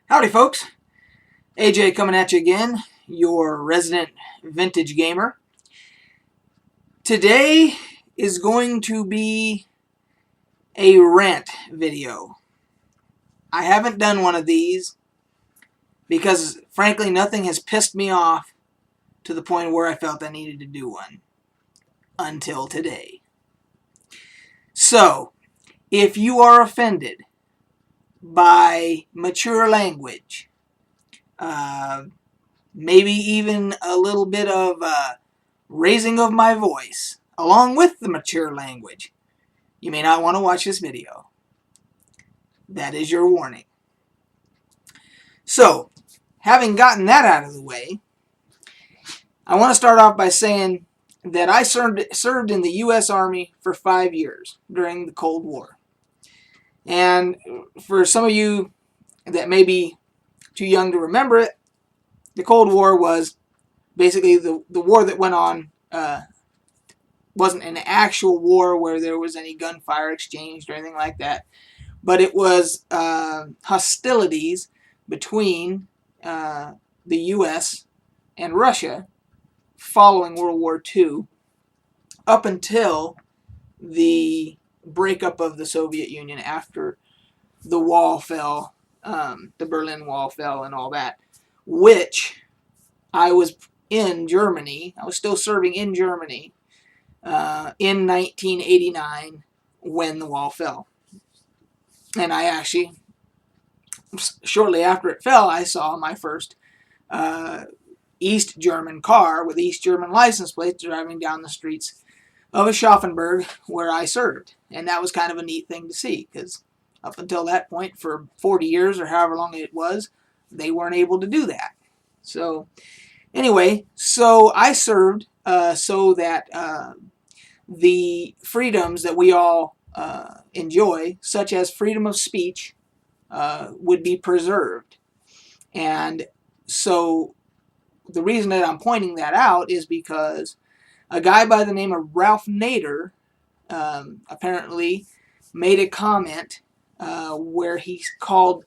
Howdy folks, AJ coming at you again, your resident vintage gamer. Today is going to be a rant video. I haven't done one of these because frankly nothing has pissed me off to the point where I felt I needed to do one until today. So, if you are offended by mature language, maybe even a little bit of raising of my voice, along with the mature language, you may not want to watch this video. That is your warning. So, having gotten that out of the way, I want to start off by saying that I served in the U.S. Army for 5 years during the Cold War. And for some of you that may be too young to remember it, the Cold War was basically the war that went on. Wasn't an actual war where there was any gunfire exchanged or anything like that, but it was hostilities between the U.S. and Russia following World War II up until the breakup of the Soviet Union after the wall fell, the Berlin Wall fell and all that, which I was in Germany. I was still serving in Germany in 1989 when the wall fell. And I actually, shortly after it fell, I saw my first East German car with East German license plates driving down the streets of Aschaffenburg where I served. And that was kind of a neat thing to see, because up until that point, for 40 years or however long it was, they weren't able to do that. So anyway, so I served so that the freedoms that we all enjoy, such as freedom of speech, would be preserved. And so the reason that I'm pointing that out is because a guy by the name of Ralph Nader apparently made a comment where he called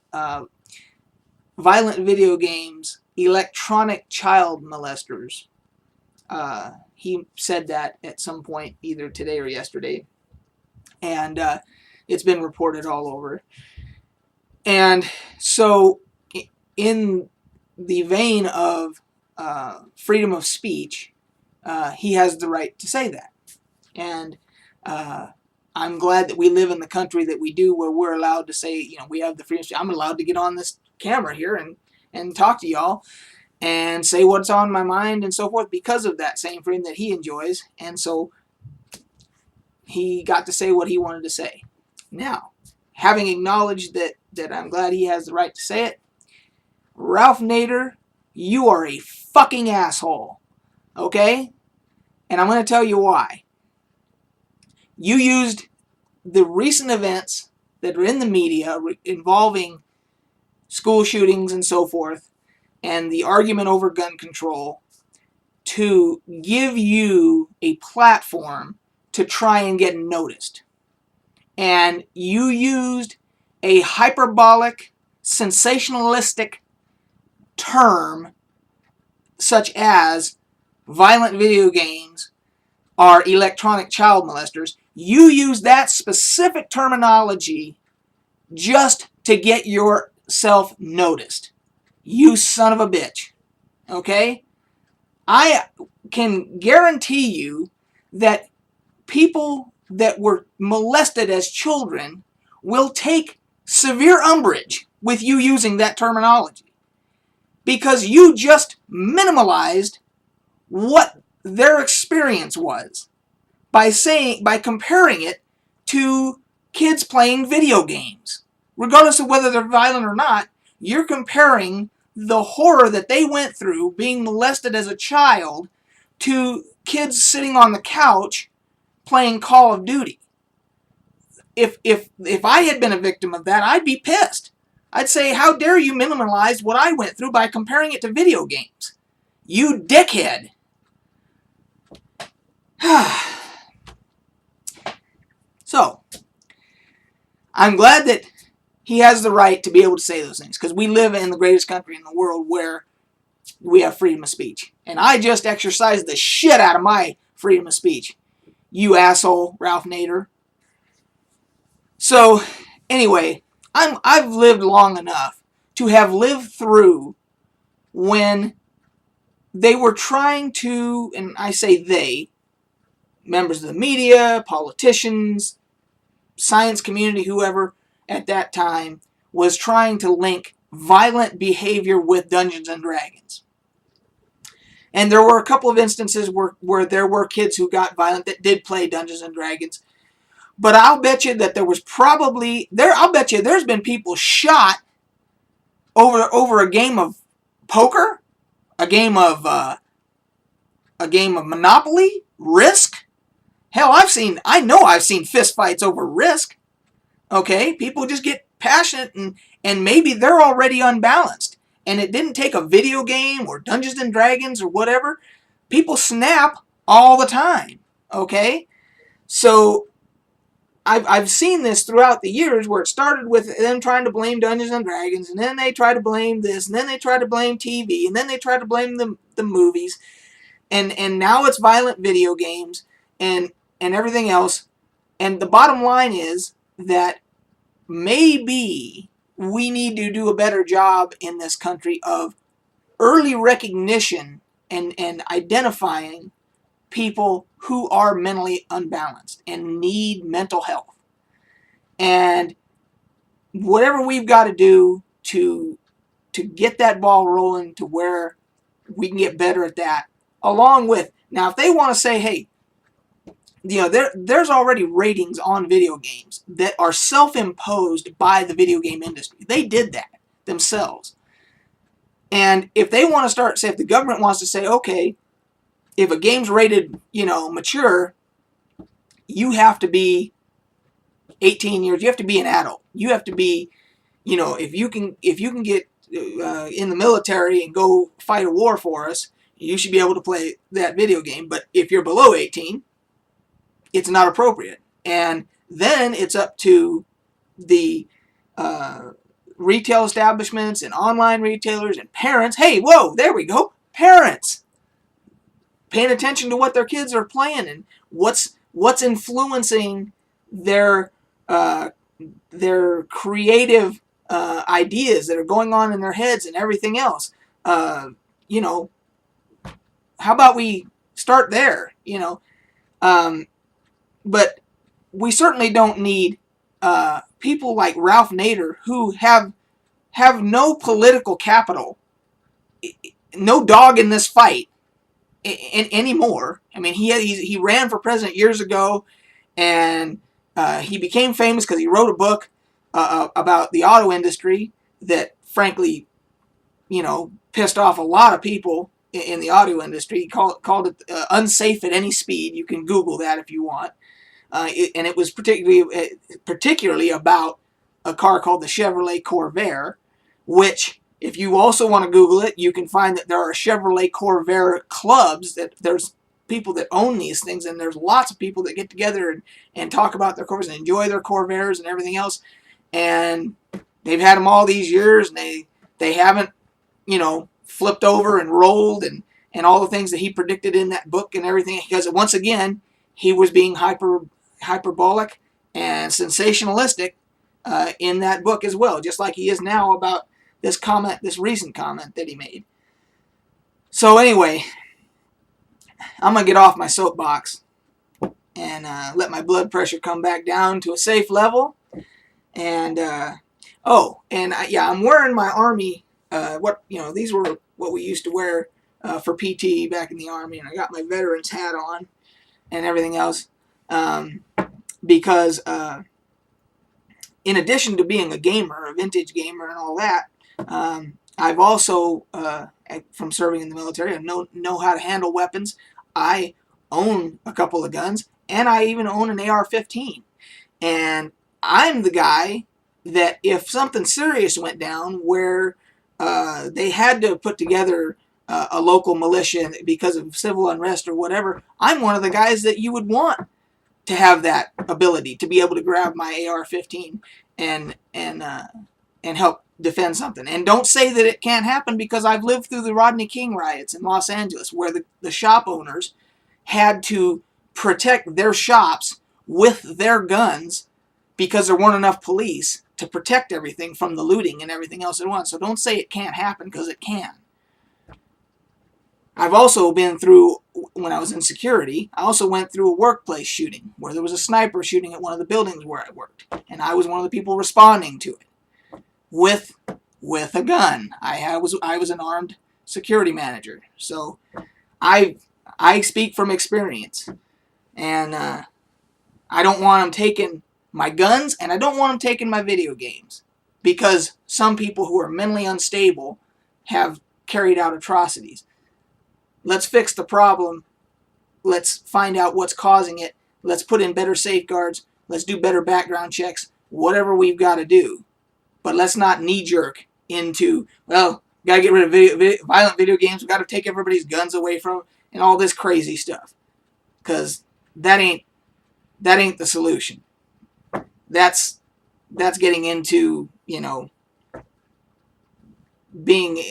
violent video games electronic child molesters. He said that at some point, either today or yesterday, and it's been reported all over. And so, in the vein of freedom of speech, he has the right to say that. And I'm glad that we live in the country that we do, where we're allowed to say, we have the freedom of speech. I'm allowed to get on this camera here and talk to y'all and say what's on my mind and so forth, because of that same freedom that he enjoys. And so he got to say what he wanted to say. Now, having acknowledged that I'm glad he has the right to say it, Ralph Nader, you are a fucking asshole. Okay? And I'm going to tell you why. You used the recent events that are in the media involving school shootings and so forth, and the argument over gun control, to give you a platform to try and get noticed. And you used a hyperbolic, sensationalistic term such as violent video games are electronic child molesters. You used that specific terminology just to get yourself noticed. You son of a bitch. Okay? I can guarantee you that people that were molested as children will take severe umbrage with you using that terminology, because you just minimalized what their experience was by comparing it to kids playing video games. Regardless of whether they're violent or not, you're comparing the horror that they went through being molested as a child to kids sitting on the couch playing Call of Duty. If I had been a victim of that, I'd be pissed. I'd say, how dare you minimize what I went through by comparing it to video games? You dickhead. So, I'm glad that he has the right to be able to say those things because we live in the greatest country in the world where we have freedom of speech. And I just exercised the shit out of my freedom of speech. You asshole, Ralph Nader. So, anyway, I've lived long enough to have lived through when they were trying to, and I say they, members of the media, politicians, science community, whoever at that time, was trying to link violent behavior with Dungeons and Dragons. And there were a couple of instances where there were kids who got violent that did play Dungeons and Dragons. But I'll bet you that there was probably I'll bet you there's been people shot over a game of poker, a game of Monopoly, Risk. Hell, I know I've seen fist fights over Risk. Okay, people just get passionate and maybe they're already unbalanced. And it didn't take a video game or Dungeons and Dragons or whatever. People snap all the time. Okay, so I've seen this throughout the years where it started with them trying to blame Dungeons and Dragons, and then they try to blame this, and then they try to blame TV, and then they try to blame the movies, and now it's violent video games and everything else. And the bottom line is that maybe we need to do a better job in this country of early recognition and identifying people who are mentally unbalanced and need mental health. And whatever we've got to do to get that ball rolling to where we can get better at that, along with, now if they want to say, hey, there's already ratings on video games that are self-imposed by the video game industry. They did that themselves. And if they want to start, say if the government wants to say, okay, if a game's rated, mature, you have to be 18 years. You have to be an adult. You have to be, if you can get in the military and go fight a war for us, you should be able to play that video game. But if you're below 18, it's not appropriate. And then it's up to the retail establishments and online retailers and parents. Hey, whoa, there we go. Parents paying attention to what their kids are playing and what's influencing their creative ideas that are going on in their heads and everything else. How about we start there? But we certainly don't need people like Ralph Nader who have no political capital, no dog in this fight anymore. I mean, he ran for president years ago, and he became famous because he wrote a book about the auto industry that, frankly, pissed off a lot of people in the auto industry. He called it unsafe at any speed. You can Google that if you want. And it was particularly about a car called the Chevrolet Corvair, which, if you also want to Google it, you can find that there are Chevrolet Corvair clubs, that there's people that own these things, and there's lots of people that get together and talk about their Corvairs and enjoy their Corvairs and everything else. And they've had them all these years, and they haven't, flipped over and rolled and all the things that he predicted in that book and everything, because once again, he was being hyperbolic and sensationalistic in that book as well, just like he is now about this recent comment that he made. So anyway, I'm going to get off my soapbox and let my blood pressure come back down to a safe level. And, I'm wearing my Army, these were what we used to wear for PT back in the Army, and I got my veteran's hat on and everything else, because in addition to being a gamer, a vintage gamer and all that, I've also, from serving in the military, I know how to handle weapons. I own a couple of guns, and I even own an AR-15. And I'm the guy that if something serious went down where they had to put together a local militia because of civil unrest or whatever, I'm one of the guys that you would want to have that ability to be able to grab my AR-15 and help defend something. And don't say that it can't happen, because I've lived through the Rodney King riots in Los Angeles, where the shop owners had to protect their shops with their guns because there weren't enough police to protect everything from the looting and everything else at once. So don't say it can't happen, because it can. I've also been through, when I was in security, I also went through a workplace shooting where there was a sniper shooting at one of the buildings where I worked. And I was one of the people responding to it with a gun. I was an armed security manager. So I speak from experience. And I don't want them taking my guns, and I don't want them taking my video games, because some people who are mentally unstable have carried out atrocities. Let's fix the problem. Let's find out what's causing it. Let's put in better safeguards. Let's do better background checks. Whatever we've got to do. But let's not knee-jerk into, well, got to get rid of violent video games. We've got to take everybody's guns away from them and all this crazy stuff. Because that ain't the solution. That's getting into, being,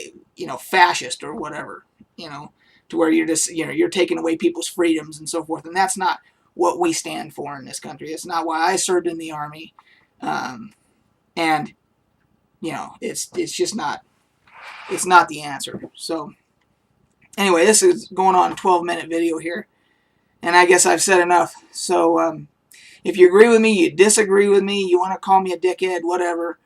fascist or whatever, to where you're just, you're taking away people's freedoms and so forth. And that's not what we stand for in this country. It's not why I served in the Army. And, it's just not, it's not the answer. So anyway, this is going on a 12-minute video here. And I guess I've said enough. So if you agree with me, you disagree with me, you want to call me a dickhead, whatever,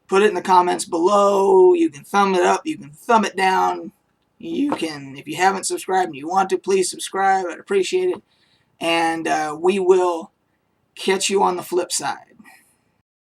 put it in the comments below. You can thumb it up. You can thumb it down. You can, if you haven't subscribed and you want to, please subscribe. I'd appreciate it. And we will catch you on the flip side.